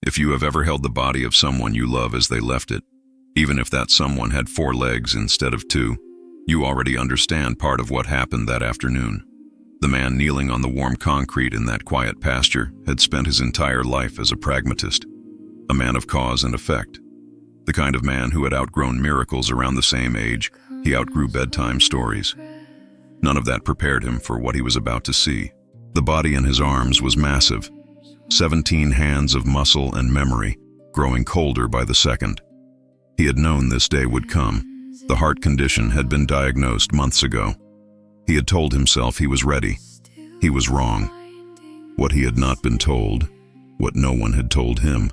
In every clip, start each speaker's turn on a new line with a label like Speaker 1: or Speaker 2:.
Speaker 1: If you have ever held the body of someone you love as they left it, even if that someone had 4 legs instead of 2, you already understand part of what happened that afternoon. The man kneeling on the warm concrete in that quiet pasture had spent his entire life as a pragmatist, a man of cause and effect. The kind of man who had outgrown miracles around the same age he outgrew bedtime stories. None of that prepared him for what he was about to see. The body in his arms was massive, 17 hands of muscle and memory, growing colder by the second. He had known this day would come. The heart condition had been diagnosed months ago. He had told himself he was ready. He was wrong. What he had not been told, what no one had told him,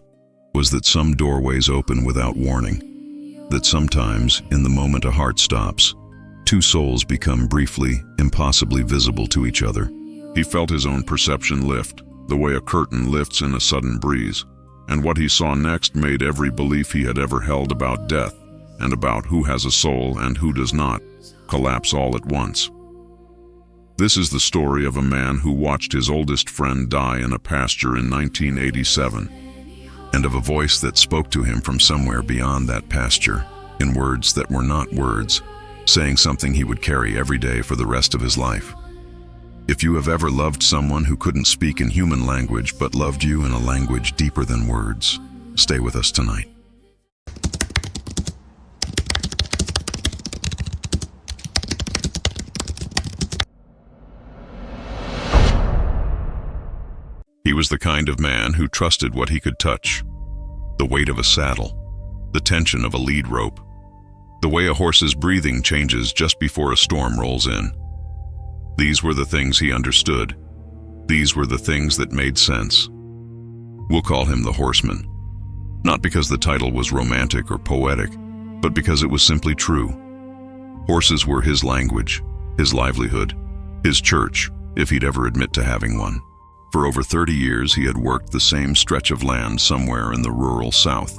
Speaker 1: was that some doorways open without warning, that sometimes, in the moment a heart stops, 2 souls become briefly, impossibly visible to each other. He felt his own perception lift, the way a curtain lifts in a sudden breeze, and what he saw next made every belief he had ever held about death, and about who has a soul and who does not, collapse all at once. This is the story of a man who watched his oldest friend die in a pasture in 1987, and of a voice that spoke to him from somewhere beyond that pasture, in words that were not words, saying something he would carry every day for the rest of his life. If you have ever loved someone who couldn't speak in human language but loved you in a language deeper than words, stay with us tonight. He was the kind of man who trusted what he could touch. The weight of a saddle, the tension of a lead rope, the way a horse's breathing changes just before a storm rolls in. These were the things he understood. These were the things that made sense. We'll call him the horseman, not because the title was romantic or poetic, but because it was simply true. Horses were his language, his livelihood, his church, if he'd ever admit to having one. For over 30 years, he had worked the same stretch of land somewhere in the rural South.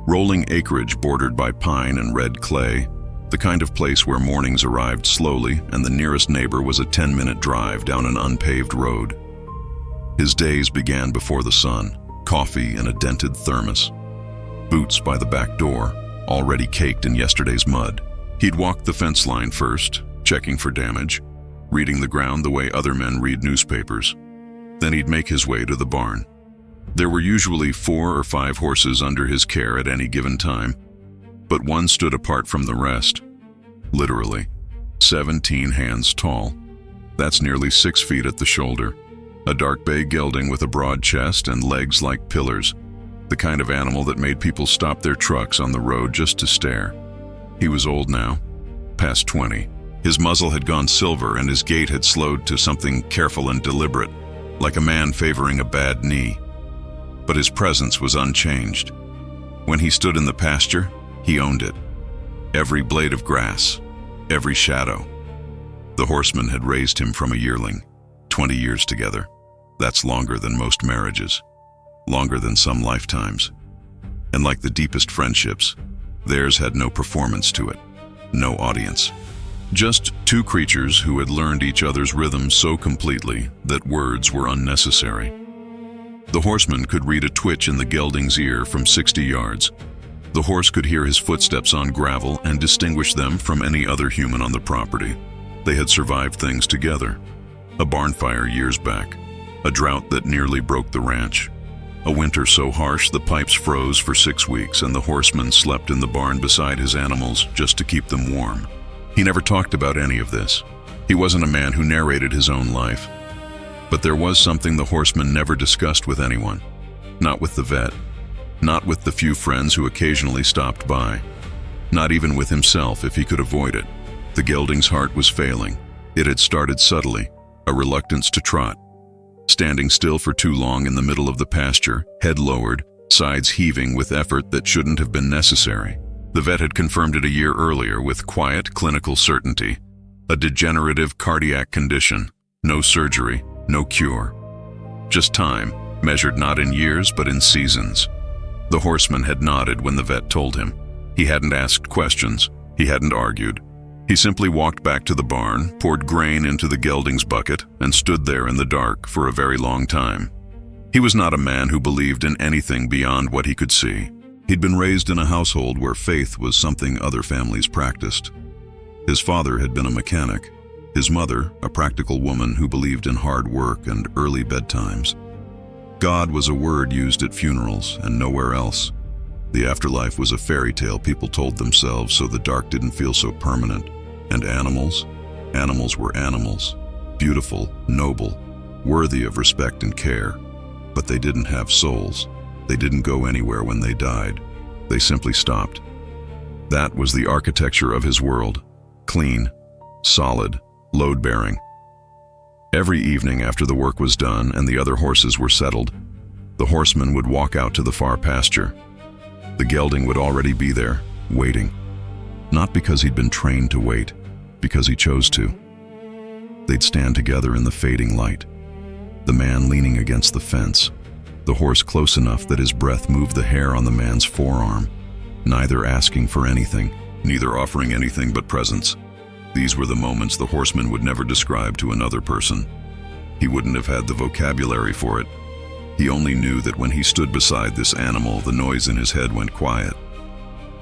Speaker 1: Rolling acreage bordered by pine and red clay, the kind of place where mornings arrived slowly and the nearest neighbor was a 10-minute drive down an unpaved road. His days began before the sun, coffee in a dented thermos, boots by the back door, already caked in yesterday's mud. He'd walk the fence line first, checking for damage, reading the ground the way other men read newspapers. Then he'd make his way to the barn. There were usually 4 or 5 horses under his care at any given time, but one stood apart from the rest. Literally, 17 hands tall. That's nearly 6 feet at the shoulder. A dark bay gelding with a broad chest and legs like pillars, the kind of animal that made people stop their trucks on the road just to stare. He was old now, past 20. His muzzle had gone silver and his gait had slowed to something careful and deliberate, like a man favoring a bad knee. But his presence was unchanged. When he stood in the pasture, he owned it. Every blade of grass, every shadow. The horseman had raised him from a yearling, 20 years together. That's longer than most marriages, longer than some lifetimes. And like the deepest friendships, theirs had no performance to it, no audience. Just 2 creatures who had learned each other's rhythms so completely that words were unnecessary. The horseman could read a twitch in the gelding's ear from 60 yards. The horse could hear his footsteps on gravel and distinguish them from any other human on the property. They had survived things together. A barn fire years back, a drought that nearly broke the ranch, a winter so harsh the pipes froze for 6 weeks and the horseman slept in the barn beside his animals just to keep them warm. He never talked about any of this. He wasn't a man who narrated his own life. But there was something the horseman never discussed with anyone. Not with the vet. Not with the few friends who occasionally stopped by. Not even with himself if he could avoid it. The gelding's heart was failing. It had started subtly, a reluctance to trot. Standing still for too long in the middle of the pasture, head lowered, sides heaving with effort that shouldn't have been necessary. The vet had confirmed it a year earlier with quiet clinical certainty. A degenerative cardiac condition, no surgery, no cure. Just time, measured not in years but in seasons. The horseman had nodded when the vet told him. He hadn't asked questions, he hadn't argued. He simply walked back to the barn, poured grain into the gelding's bucket, and stood there in the dark for a very long time. He was not a man who believed in anything beyond what he could see. He'd been raised in a household where faith was something other families practiced. His father had been a mechanic, his mother a practical woman who believed in hard work and early bedtimes. God was a word used at funerals and nowhere else. The afterlife was a fairy tale people told themselves so the dark didn't feel so permanent. And animals? Animals were animals. Beautiful, noble, worthy of respect and care. But they didn't have souls. They didn't go anywhere when they died. They simply stopped. That was the architecture of his world. Clean, solid, load-bearing. Every evening after the work was done and the other horses were settled, the horseman would walk out to the far pasture. The gelding would already be there, waiting. Not because he'd been trained to wait, because he chose to. They'd stand together in the fading light, the man leaning against the fence, the horse close enough that his breath moved the hair on the man's forearm, neither asking for anything, neither offering anything but presence. These were the moments the horseman would never describe to another person. He wouldn't have had the vocabulary for it. He only knew that when he stood beside this animal, the noise in his head went quiet.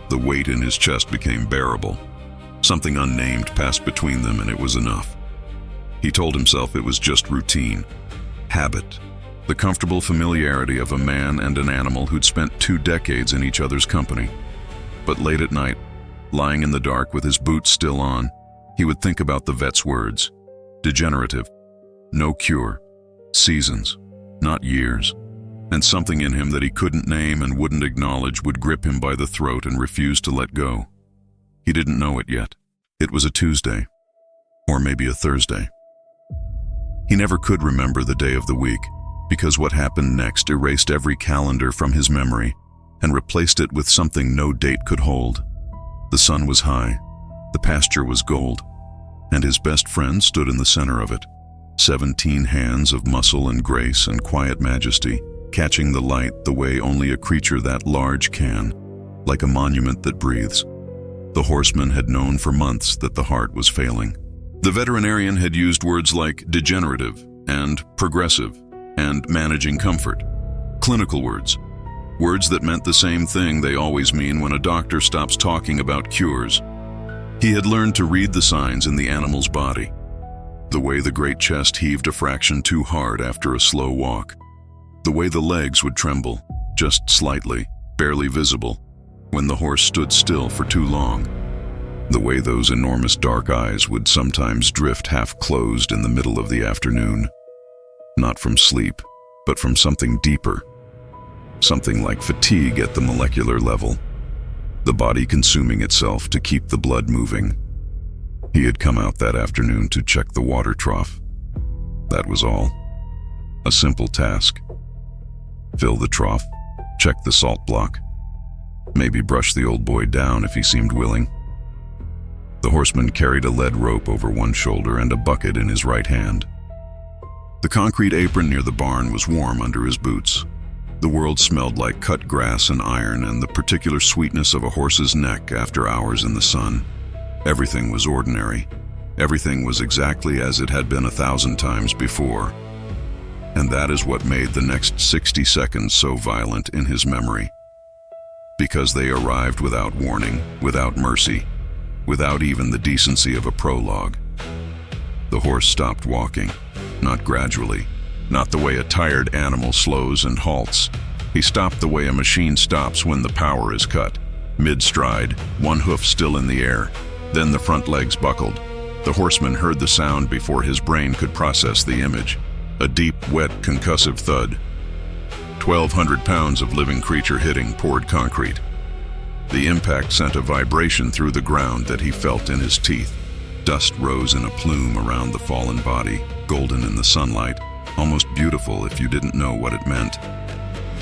Speaker 1: The weight in his chest became bearable. Something unnamed passed between them, and it was enough. He told himself it was just routine, habit, the comfortable familiarity of a man and an animal who'd spent 2 decades in each other's company. But late at night, lying in the dark with his boots still on, he would think about the vet's words. Degenerative, no cure, seasons, not years. And something in him that he couldn't name and wouldn't acknowledge would grip him by the throat and refuse to let go. He didn't know it yet. It was a Tuesday, or maybe a Thursday. He never could remember the day of the week, because what happened next erased every calendar from his memory and replaced it with something no date could hold. The sun was high, the pasture was gold, and his best friend stood in the center of it, 17 hands of muscle and grace and quiet majesty, catching the light the way only a creature that large can, like a monument that breathes. The horseman had known for months that the heart was failing. The veterinarian had used words like degenerative and progressive and managing comfort. Clinical words. Words that meant the same thing they always mean when a doctor stops talking about cures. He had learned to read the signs in the animal's body. The way the great chest heaved a fraction too hard after a slow walk. The way the legs would tremble, just slightly, barely visible, when the horse stood still for too long. The way those enormous dark eyes would sometimes drift half-closed in the middle of the afternoon. Not from sleep, but from something deeper. Something like fatigue at the molecular level. The body consuming itself to keep the blood moving. He had come out that afternoon to check the water trough. That was all. A simple task. Fill the trough, check the salt block, maybe brush the old boy down if he seemed willing. The horseman carried a lead rope over one shoulder and a bucket in his right hand. The concrete apron near the barn was warm under his boots. The world smelled like cut grass and iron and the particular sweetness of a horse's neck after hours in the sun. Everything was ordinary. Everything was exactly as it had been 1,000 times before. And that is what made the next 60 seconds so violent in his memory. Because they arrived without warning, without mercy, without even the decency of a prologue. The horse stopped walking, not gradually, not the way a tired animal slows and halts. He stopped the way a machine stops when the power is cut, mid-stride, one hoof still in the air. Then the front legs buckled. The horseman heard the sound before his brain could process the image. A deep, wet, concussive thud. 1,200 pounds of living creature hitting poured concrete. The impact sent a vibration through the ground that he felt in his teeth. Dust rose in a plume around the fallen body, golden in the sunlight, almost beautiful if you didn't know what it meant.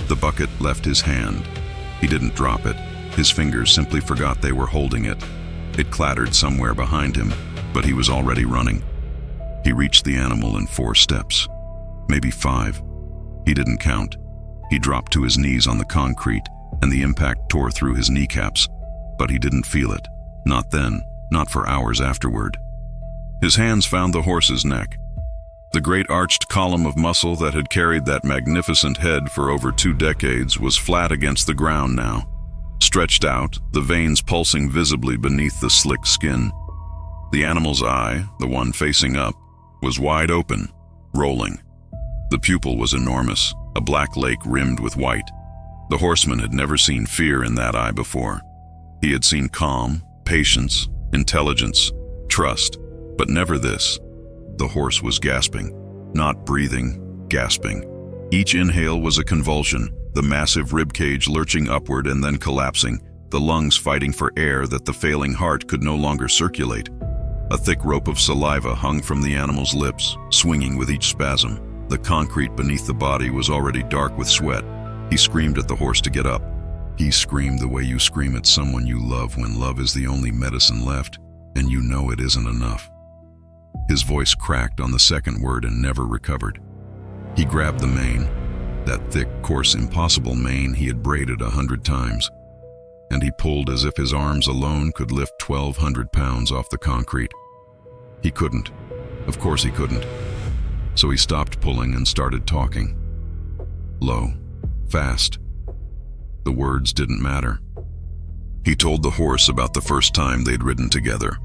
Speaker 1: The bucket left his hand. He didn't drop it. His fingers simply forgot they were holding it. It clattered somewhere behind him, but he was already running. He reached the animal in 4 steps. Maybe 5. He didn't count. He dropped to his knees on the concrete, and the impact tore through his kneecaps. But he didn't feel it. Not then, not for hours afterward. His hands found the horse's neck. The great arched column of muscle that had carried that magnificent head for over 2 decades was flat against the ground now, stretched out, the veins pulsing visibly beneath the slick skin. The animal's eye, the one facing up, was wide open, rolling. The pupil was enormous, a black lake rimmed with white. The horseman had never seen fear in that eye before. He had seen calm, patience, intelligence, trust, but never this. The horse was gasping, not breathing, gasping. Each inhale was a convulsion, the massive ribcage lurching upward and then collapsing, the lungs fighting for air that the failing heart could no longer circulate. A thick rope of saliva hung from the animal's lips, swinging with each spasm. The concrete beneath the body was already dark with sweat. He screamed at the horse to get up. He screamed the way you scream at someone you love when love is the only medicine left, and you know it isn't enough. His voice cracked on the second word and never recovered. He grabbed the mane, that thick, coarse, impossible mane he had braided 100 times, and he pulled as if his arms alone could lift 1,200 pounds off the concrete. He couldn't. Of course he couldn't. So he stopped pulling and started talking. Low, fast. The words didn't matter. He told the horse about the first time they'd ridden together,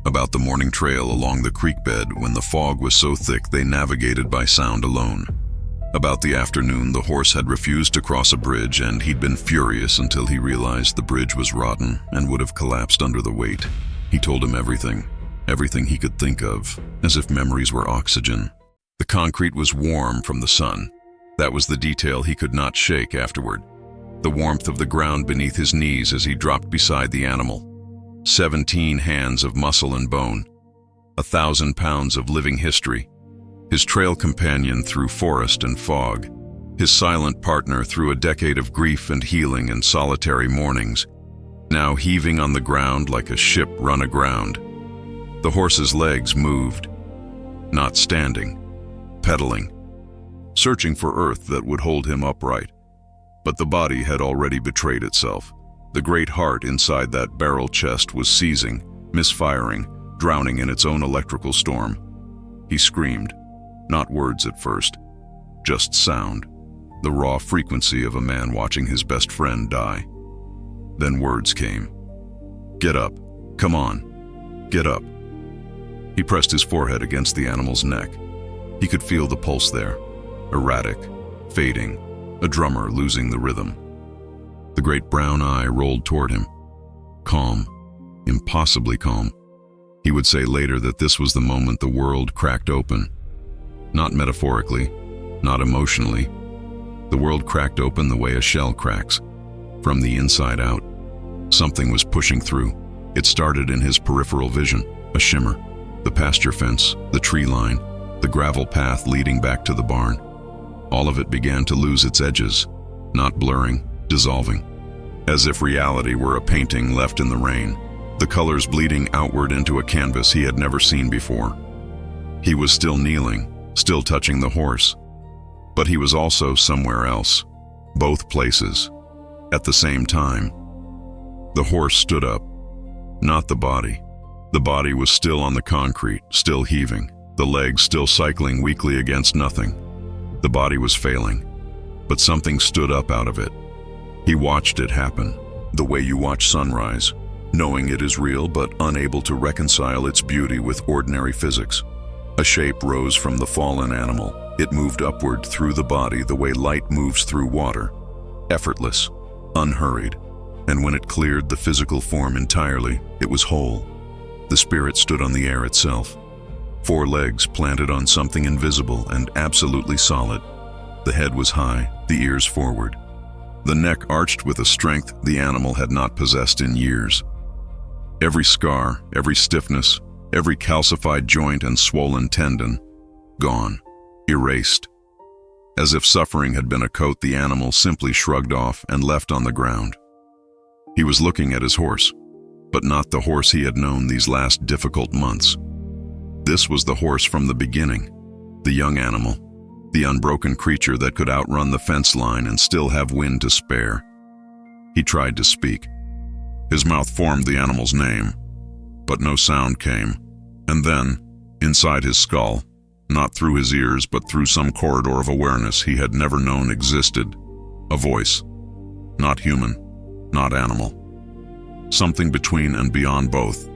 Speaker 1: about the morning trail along the creek bed when the fog was so thick they navigated by sound alone, about the afternoon the horse had refused to cross a bridge and he'd been furious until he realized the bridge was rotten and would have collapsed under the weight. He told him everything he could think of, as if memories were oxygen. The concrete was warm from the sun. That was the detail he could not shake afterward. The warmth of the ground beneath his knees as he dropped beside the animal. 17 hands of muscle and bone. 1,000 pounds of living history. His trail companion through forest and fog. His silent partner through a decade of grief and healing and solitary mornings. Now heaving on the ground like a ship run aground. The horse's legs moved. Not standing. Pedaling. Searching for earth that would hold him upright. But the body had already betrayed itself. The great heart inside that barrel chest was seizing, misfiring, drowning in its own electrical storm. He screamed. Not words at first, just sound, the raw frequency of a man watching his best friend die. Then words came. Get up, come on, get up. He pressed his forehead against the animal's neck. He could feel the pulse there, erratic, fading, a drummer losing the rhythm. The great brown eye rolled toward him. Calm, impossibly calm. He would say later that this was the moment the world cracked open. Not metaphorically, not emotionally. The world cracked open the way a shell cracks, from the inside out. Something was pushing through. It started in his peripheral vision, a shimmer. The pasture fence, the tree line, the gravel path leading back to the barn. All of it began to lose its edges, not blurring, dissolving. As if reality were a painting left in the rain, the colors bleeding outward into a canvas he had never seen before. He was still kneeling, still touching the horse, but he was also somewhere else, both places, at the same time. The horse stood up, not the body. The body was still on the concrete, still heaving, the legs still cycling weakly against nothing. The body was failing, but something stood up out of it. He watched it happen, the way you watch sunrise, knowing it is real but unable to reconcile its beauty with ordinary physics. A shape rose from the fallen animal. It moved upward through the body the way light moves through water, effortless, unhurried, and when it cleared the physical form entirely, it was whole. The spirit stood on the air itself, 4 legs planted on something invisible and absolutely solid. The head was high, the ears forward. The neck arched with a strength the animal had not possessed in years. Every scar, every stiffness, every calcified joint and swollen tendon, gone, erased. As if suffering had been a coat the animal simply shrugged off and left on the ground. He was looking at his horse, but not the horse he had known these last difficult months. This was the horse from the beginning, the young animal, the unbroken creature that could outrun the fence line and still have wind to spare. He tried to speak. His mouth formed the animal's name, but no sound came. And then, inside his skull, not through his ears, but through some corridor of awareness he had never known existed. A voice. Not human, not animal. Something between and beyond both.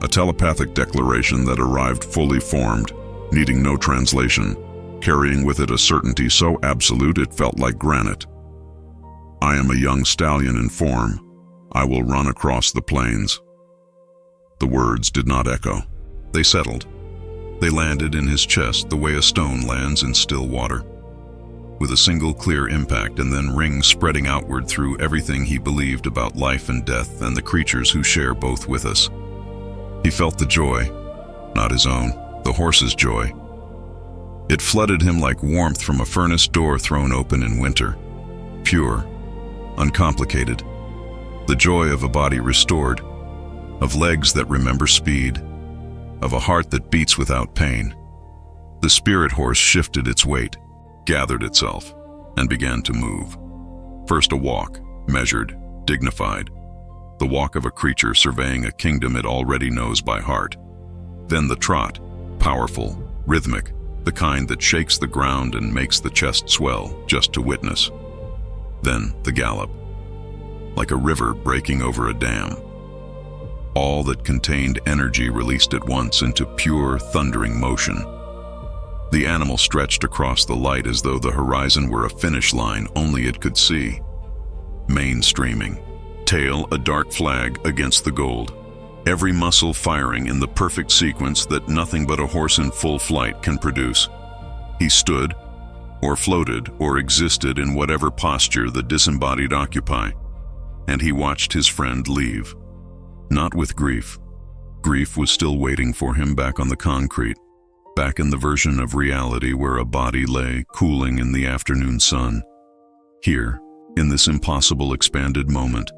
Speaker 1: A telepathic declaration that arrived fully formed, needing no translation, carrying with it a certainty so absolute it felt like granite. I am a young stallion in form. I will run across the plains. The words did not echo. They settled. They landed in his chest the way a stone lands in still water, with a single clear impact and then rings spreading outward through everything he believed about life and death and the creatures who share both with us. He felt the joy, not his own, the horse's joy. It flooded him like warmth from a furnace door thrown open in winter. Pure, uncomplicated. The joy of a body restored, of legs that remember speed, of a heart that beats without pain. The spirit horse shifted its weight, gathered itself, and began to move. First a walk, measured, dignified, the walk of a creature surveying a kingdom it already knows by heart. Then the trot, powerful, rhythmic, the kind that shakes the ground and makes the chest swell just to witness. Then the gallop, like a river breaking over a dam. All that contained energy released at once into pure, thundering motion. The animal stretched across the light as though the horizon were a finish line only it could see. Mane streaming, tail a dark flag against the gold. Every muscle firing in the perfect sequence that nothing but a horse in full flight can produce. He stood, or floated, or existed in whatever posture the disembodied occupy, and he watched his friend leave. Not with grief. Grief was still waiting for him back on the concrete, back in the version of reality where a body lay cooling in the afternoon sun. Here, in this impossible expanded moment,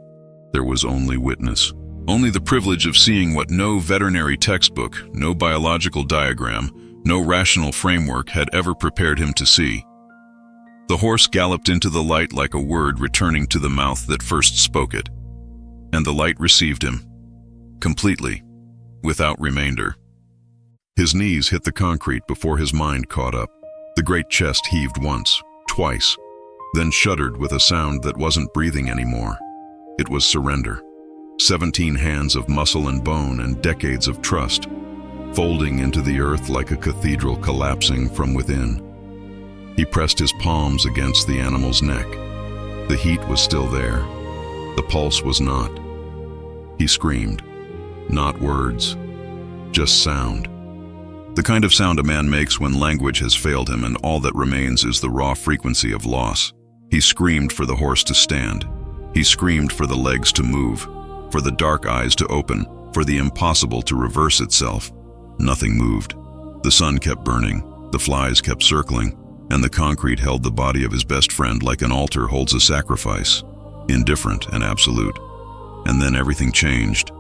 Speaker 1: there was only witness. Only the privilege of seeing what no veterinary textbook, no biological diagram, no rational framework had ever prepared him to see. The horse galloped into the light like a word returning to the mouth that first spoke it. And the light received him, completely, without remainder. His knees hit the concrete before his mind caught up. The great chest heaved once, twice, then shuddered with a sound that wasn't breathing anymore. It was surrender. 17 hands of muscle and bone and decades of trust, folding into the earth like a cathedral collapsing from within. He pressed his palms against the animal's neck. The heat was still there. The pulse was not. He screamed. Not words, just sound. The kind of sound a man makes when language has failed him and all that remains is the raw frequency of loss. He screamed for the horse to stand. He screamed for the legs to move, for the dark eyes to open, for the impossible to reverse itself. Nothing moved. The sun kept burning, the flies kept circling, and the concrete held the body of his best friend like an altar holds a sacrifice, indifferent and absolute. And then everything changed.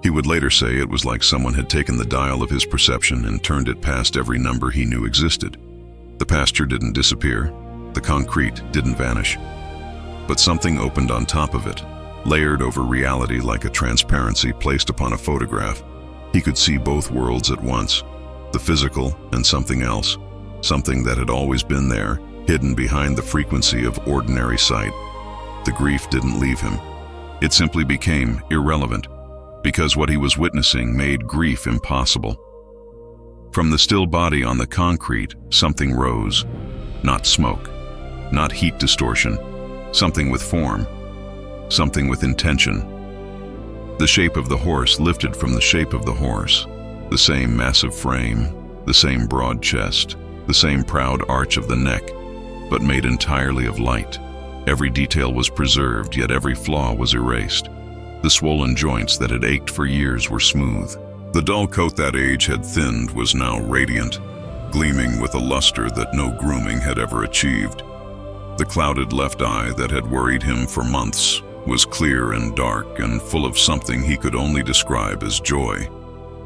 Speaker 1: He would later say it was like someone had taken the dial of his perception and turned it past every number he knew existed. The pasture didn't disappear. The concrete didn't vanish. But something opened on top of it, layered over reality like a transparency placed upon a photograph. He could see both worlds at once, the physical and something else, something that had always been there, hidden behind the frequency of ordinary sight. The grief didn't leave him. It simply became irrelevant, because what he was witnessing made grief impossible. From the still body on the concrete, something rose. Not smoke, not heat distortion, something with form, something with intention. The shape of the horse lifted from the shape of the horse, the same massive frame, the same broad chest, the same proud arch of the neck, but made entirely of light. Every detail was preserved, yet every flaw was erased. The swollen joints that had ached for years were smooth. The dull coat that age had thinned was now radiant, gleaming with a luster that no grooming had ever achieved. The clouded left eye that had worried him for months was clear and dark and full of something he could only describe as joy.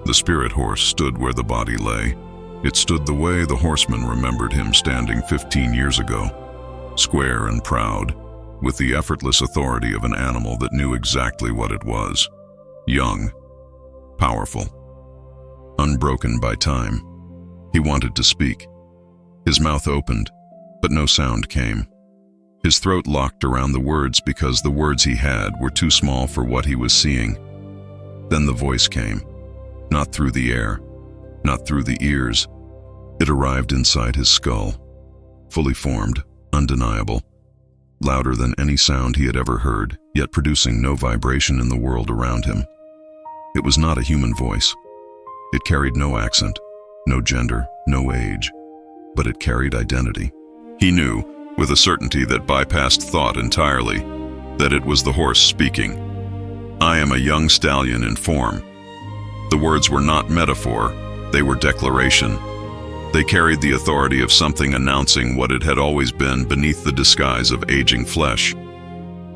Speaker 1: The spirit horse stood where the body lay. It stood the way the horseman remembered him standing 15 years ago, square and proud, with the effortless authority of an animal that knew exactly what it was. Young, powerful, unbroken by time. He wanted to speak. His mouth opened, but no sound came. His throat locked around the words because the words he had were too small for what he was seeing. Then the voice came, not through the air, not through the ears. It arrived inside his skull, fully formed, undeniable, louder than any sound he had ever heard, yet producing no vibration in the world around him. It was not a human voice. It carried no accent, no gender, no age, but it carried identity. He knew, with a certainty that bypassed thought entirely, that it was the horse speaking. "I am a young stallion in form." The words were not metaphor, they were declaration. They carried the authority of something announcing what it had always been beneath the disguise of aging flesh.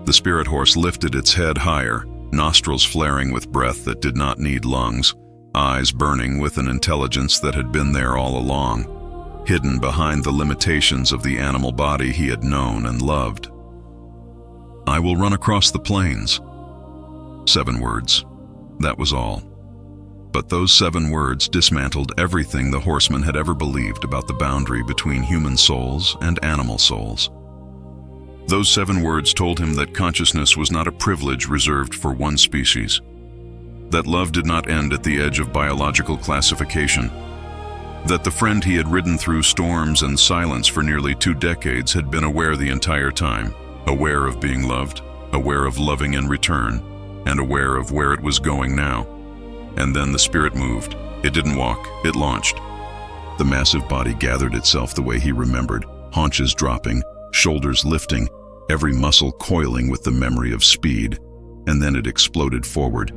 Speaker 1: The spirit horse lifted its head higher, nostrils flaring with breath that did not need lungs, eyes burning with an intelligence that had been there all along, hidden behind the limitations of the animal body he had known and loved. "I will run across the plains." 7 words. That was all. But those 7 words dismantled everything the horseman had ever believed about the boundary between human souls and animal souls. Those 7 words told him that consciousness was not a privilege reserved for one species, that love did not end at the edge of biological classification, that the friend he had ridden through storms and silence for nearly 2 decades had been aware the entire time, aware of being loved, aware of loving in return, and aware of where it was going now. And then the spirit moved. It didn't walk, it launched. The massive body gathered itself the way he remembered, haunches dropping, shoulders lifting, every muscle coiling with the memory of speed. And then it exploded forward.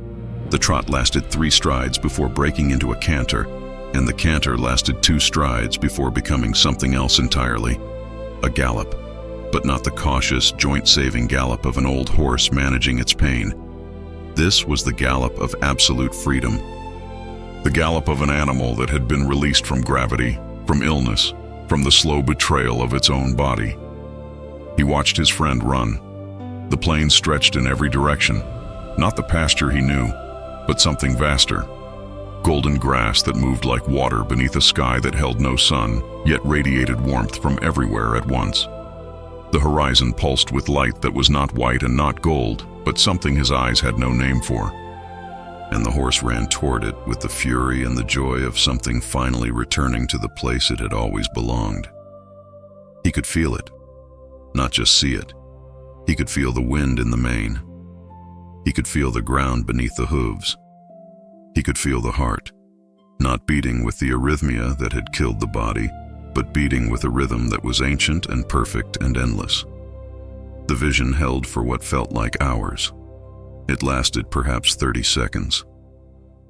Speaker 1: The trot lasted 3 strides before breaking into a canter, and the canter lasted 2 strides before becoming something else entirely. A gallop, but not the cautious, joint-saving gallop of an old horse managing its pain. This was the gallop of absolute freedom. The gallop of an animal that had been released from gravity, from illness, from the slow betrayal of its own body. He watched his friend run. The plains stretched in every direction, not the pasture he knew, but something vaster. Golden grass that moved like water beneath a sky that held no sun, yet radiated warmth from everywhere at once. The horizon pulsed with light that was not white and not gold, but something his eyes had no name for. And the horse ran toward it with the fury and the joy of something finally returning to the place it had always belonged. He could feel it, not just see it. He could feel the wind in the mane. He could feel the ground beneath the hooves. He could feel the heart, not beating with the arrhythmia that had killed the body, but beating with a rhythm that was ancient and perfect and endless. The vision held for what felt like hours. It lasted perhaps 30 seconds.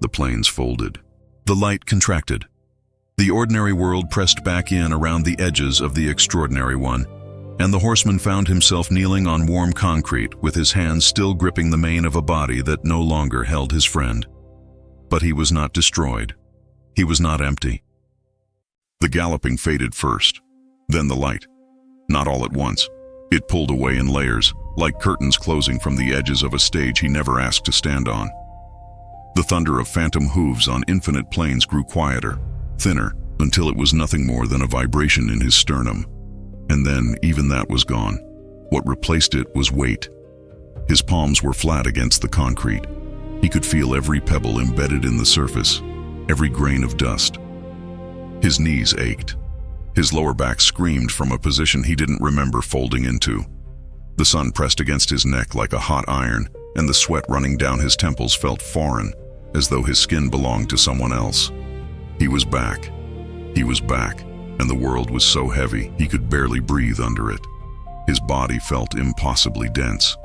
Speaker 1: The plains folded. The light contracted. The ordinary world pressed back in around the edges of the extraordinary one, and the horseman found himself kneeling on warm concrete with his hands still gripping the mane of a body that no longer held his friend. But he was not destroyed. He was not empty. The galloping faded first, then the light. Not all at once. It pulled away in layers, like curtains closing from the edges of a stage he never asked to stand on. The thunder of phantom hooves on infinite plains grew quieter, thinner, until it was nothing more than a vibration in his sternum. And then even that was gone. What replaced it was weight. His palms were flat against the concrete. He could feel every pebble embedded in the surface, every grain of dust. His knees ached. His lower back screamed from a position he didn't remember folding into. The sun pressed against his neck like a hot iron, and the sweat running down his temples felt foreign, as though his skin belonged to someone else. He was back. He was back, and the world was so heavy he could barely breathe under it. His body felt impossibly dense.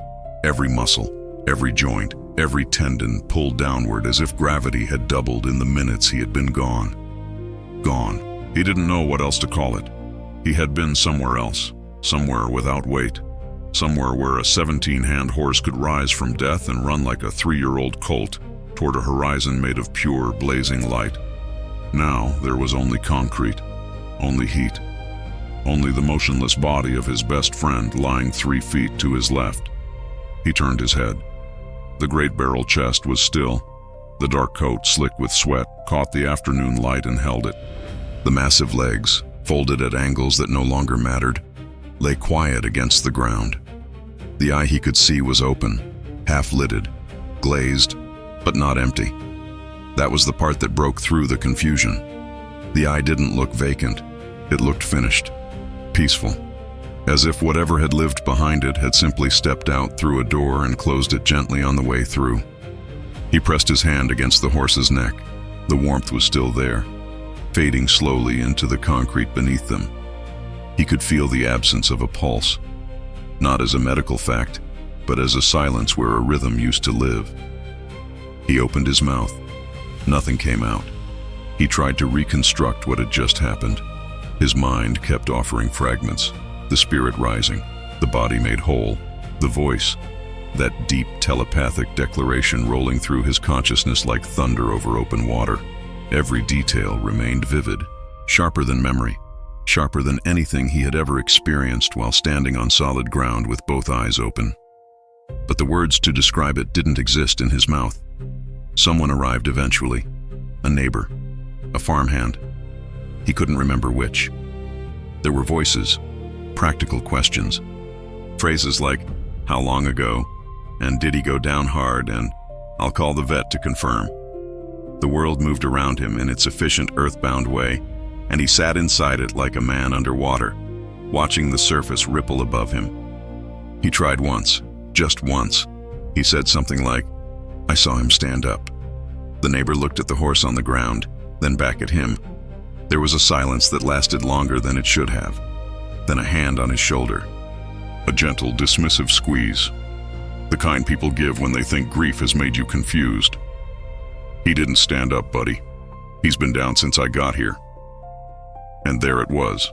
Speaker 1: Every muscle, every joint, every tendon pulled downward as if gravity had doubled in the minutes he had been gone. Gone. He didn't know what else to call it. He had been somewhere else, somewhere without weight, somewhere where a 17-hand horse could rise from death and run like a 3-year-old colt toward a horizon made of pure, blazing light. Now there was only concrete, only heat, only the motionless body of his best friend lying 3 feet to his left. He turned his head. The great barrel chest was still. The dark coat, slick with sweat, caught the afternoon light and held it. The massive legs, folded at angles that no longer mattered, lay quiet against the ground. The eye he could see was open, half-lidded, glazed, but not empty. That was the part that broke through the confusion. The eye didn't look vacant. It looked finished, peaceful, as if whatever had lived behind it had simply stepped out through a door and closed it gently on the way through. He pressed his hand against the horse's neck. The warmth was still there, fading slowly into the concrete beneath them. He could feel the absence of a pulse, not as a medical fact, but as a silence where a rhythm used to live. He opened his mouth. Nothing came out. He tried to reconstruct what had just happened. His mind kept offering fragments, the spirit rising, the body made whole, the voice, that deep telepathic declaration rolling through his consciousness like thunder over open water. Every detail remained vivid, sharper than memory, sharper than anything he had ever experienced while standing on solid ground with both eyes open. But the words to describe it didn't exist in his mouth. Someone arrived eventually, a neighbor, a farmhand. He couldn't remember which. There were voices, practical questions, phrases like, "How long ago?" and "Did he go down hard?" and "I'll call the vet to confirm." The world moved around him in its efficient earthbound way, and he sat inside it like a man underwater, watching the surface ripple above him. He tried once, just once. He said something like, "I saw him stand up." The neighbor looked at the horse on the ground, then back at him. There was a silence that lasted longer than it should have. Then a hand on his shoulder. A gentle, dismissive squeeze. The kind people give when they think grief has made you confused. "He didn't stand up, buddy. He's been down since I got here." And there it was.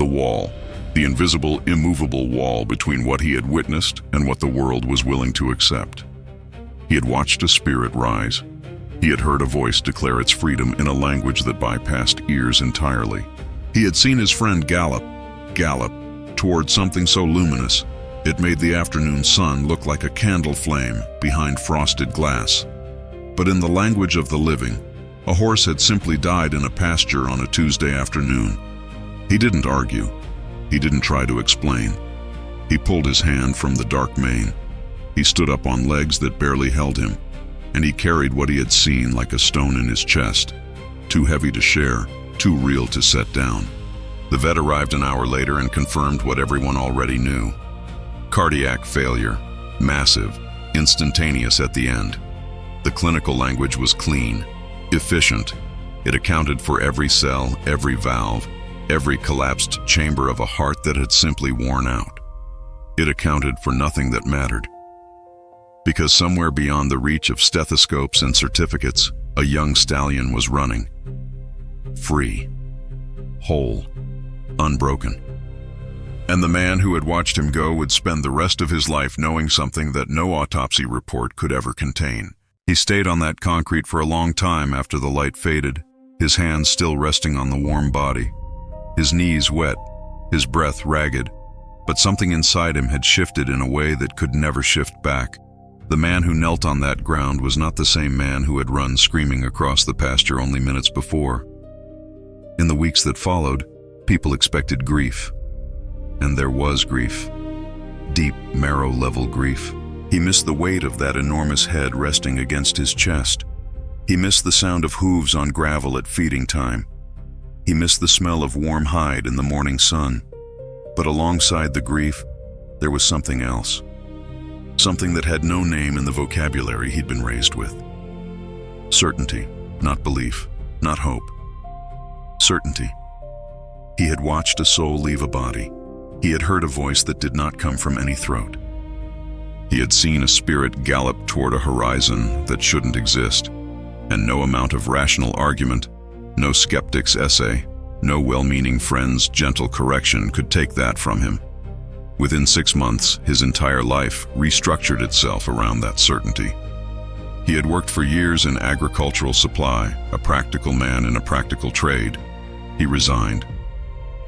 Speaker 1: The wall. The invisible, immovable wall between what he had witnessed and what the world was willing to accept. He had watched a spirit rise. He had heard a voice declare its freedom in a language that bypassed ears entirely. He had seen his friend gallop toward something so luminous, it made the afternoon sun look like a candle flame behind frosted glass. But in the language of the living, a horse had simply died in a pasture on a Tuesday afternoon. He didn't argue. He didn't try to explain. He pulled his hand from the dark mane. He stood up on legs that barely held him, and he carried what he had seen like a stone in his chest, too heavy to share, too real to set down. The vet arrived an hour later and confirmed what everyone already knew. Cardiac failure, massive, instantaneous at the end. The clinical language was clean, efficient. It accounted for every cell, every valve, every collapsed chamber of a heart that had simply worn out. It accounted for nothing that mattered. Because somewhere beyond the reach of stethoscopes and certificates, a young stallion was running. Free, whole, unbroken. And the man who had watched him go would spend the rest of his life knowing something that no autopsy report could ever contain. He stayed on that concrete for a long time after the light faded, his hands still resting on the warm body, his knees wet, his breath ragged, but something inside him had shifted in a way that could never shift back. The man who knelt on that ground was not the same man who had run screaming across the pasture only minutes before. In the weeks that followed, people expected grief. And there was grief. Deep, marrow-level grief. He missed the weight of that enormous head resting against his chest. He missed the sound of hooves on gravel at feeding time. He missed the smell of warm hide in the morning sun. But alongside the grief, there was something else. Something that had no name in the vocabulary he'd been raised with. Certainty, not belief, not hope. Certainty. He had watched a soul leave a body. He had heard a voice that did not come from any throat. He had seen a spirit gallop toward a horizon that shouldn't exist, and no amount of rational argument, no skeptic's essay, no well-meaning friend's gentle correction could take that from him. Within 6 months, his entire life restructured itself around that certainty. He had worked for years in agricultural supply, a practical man in a practical trade. He resigned.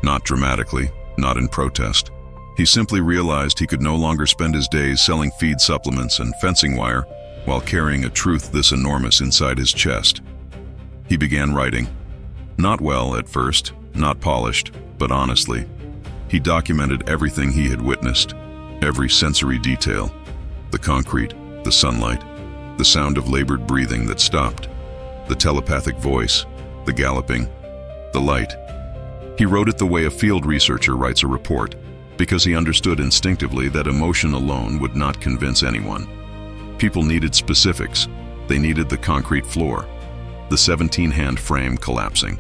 Speaker 1: Not dramatically, not in protest. He simply realized he could no longer spend his days selling feed supplements and fencing wire while carrying a truth this enormous inside his chest. He began writing. Not well at first, not polished, but honestly. He documented everything he had witnessed, every sensory detail, the concrete, the sunlight, the sound of labored breathing that stopped, the telepathic voice, the galloping, the light. He wrote it the way a field researcher writes a report, because he understood instinctively that emotion alone would not convince anyone. People needed specifics. They needed the concrete floor, the 17-hand frame collapsing,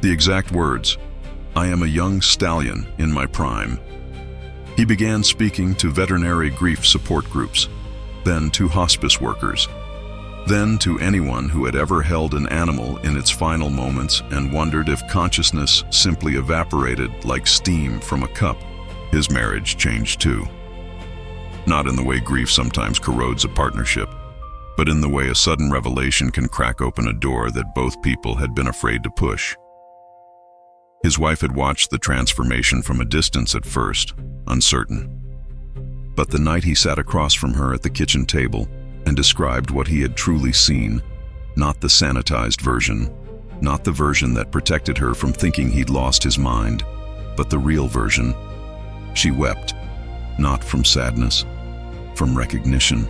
Speaker 1: the exact words, "I am a young stallion in my prime." He began speaking to veterinary grief support groups, then to hospice workers, then to anyone who had ever held an animal in its final moments and wondered if consciousness simply evaporated like steam from a cup. His marriage changed too. Not in the way grief sometimes corrodes a partnership, but in the way a sudden revelation can crack open a door that both people had been afraid to push. His wife had watched the transformation from a distance at first, uncertain. But the night he sat across from her at the kitchen table and described what he had truly seen, not the sanitized version, not the version that protected her from thinking he'd lost his mind, but the real version, she wept, not from sadness, from recognition.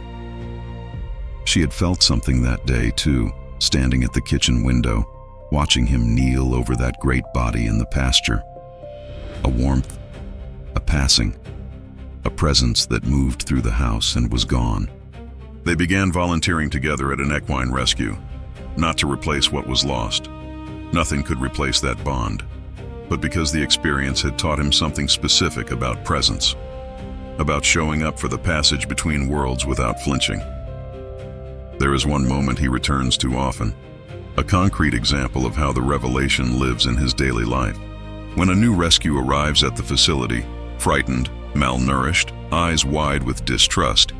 Speaker 1: She had felt something that day too, standing at the kitchen window, watching him kneel over that great body in the pasture. A warmth, a passing, a presence that moved through the house and was gone. They began volunteering together at an equine rescue, not to replace what was lost. Nothing could replace that bond, but because the experience had taught him something specific about presence, about showing up for the passage between worlds without flinching. There is one moment he returns to often, a concrete example of how the revelation lives in his daily life. When a new rescue arrives at the facility, frightened, malnourished, eyes wide with distrust,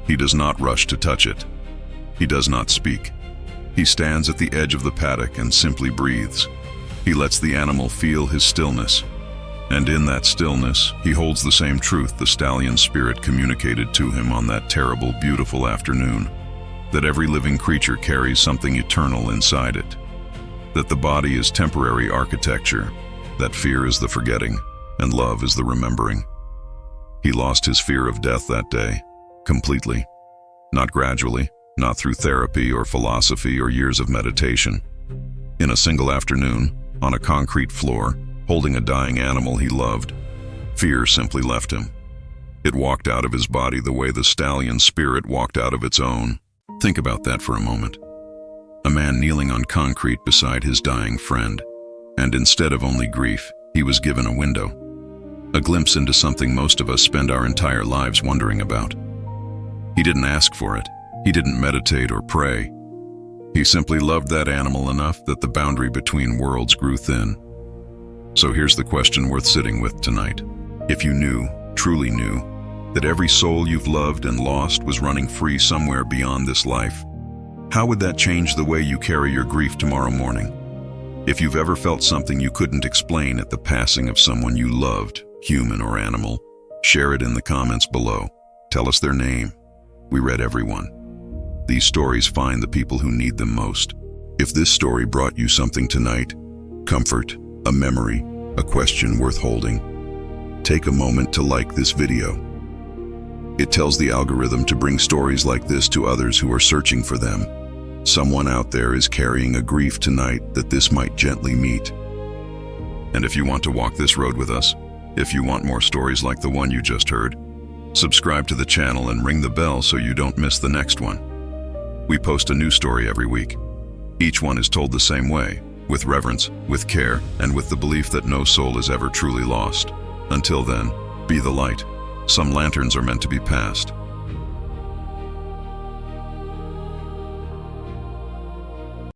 Speaker 1: he does not rush to touch it. He does not speak. He stands at the edge of the paddock and simply breathes. He lets the animal feel his stillness. And in that stillness, he holds the same truth the stallion spirit communicated to him on that terrible, beautiful afternoon. That every living creature carries something eternal inside it. That the body is temporary architecture. That fear is the forgetting, and love is the remembering. He lost his fear of death that day, completely. Not gradually, not through therapy or philosophy or years of meditation. In a single afternoon, on a concrete floor, holding a dying animal he loved, fear simply left him. It walked out of his body the way the stallion spirit walked out of its own. Think about that for a moment. A man kneeling on concrete beside his dying friend, and instead of only grief, he was given a window. A glimpse into something most of us spend our entire lives wondering about. He didn't ask for it. He didn't meditate or pray. He simply loved that animal enough that the boundary between worlds grew thin. So here's the question worth sitting with tonight. If you knew, truly knew, that every soul you've loved and lost was running free somewhere beyond this life, how would that change the way you carry your grief tomorrow morning? If you've ever felt something you couldn't explain at the passing of someone you loved, human or animal, share it in the comments below. Tell us their name. We read everyone. These stories find the people who need them most. If this story brought you something tonight, comfort, a memory, a question worth holding, take a moment to like this video. It tells the algorithm to bring stories like this to others who are searching for them. Someone out there is carrying a grief tonight that this might gently meet. And if you want to walk this road with us, if you want more stories like the one you just heard, subscribe to the channel and ring the bell so you don't miss the next one. We post a new story every week. Each one is told the same way, with reverence, with care, and with the belief that no soul is ever truly lost. Until then, be the light. Some lanterns are meant to be passed.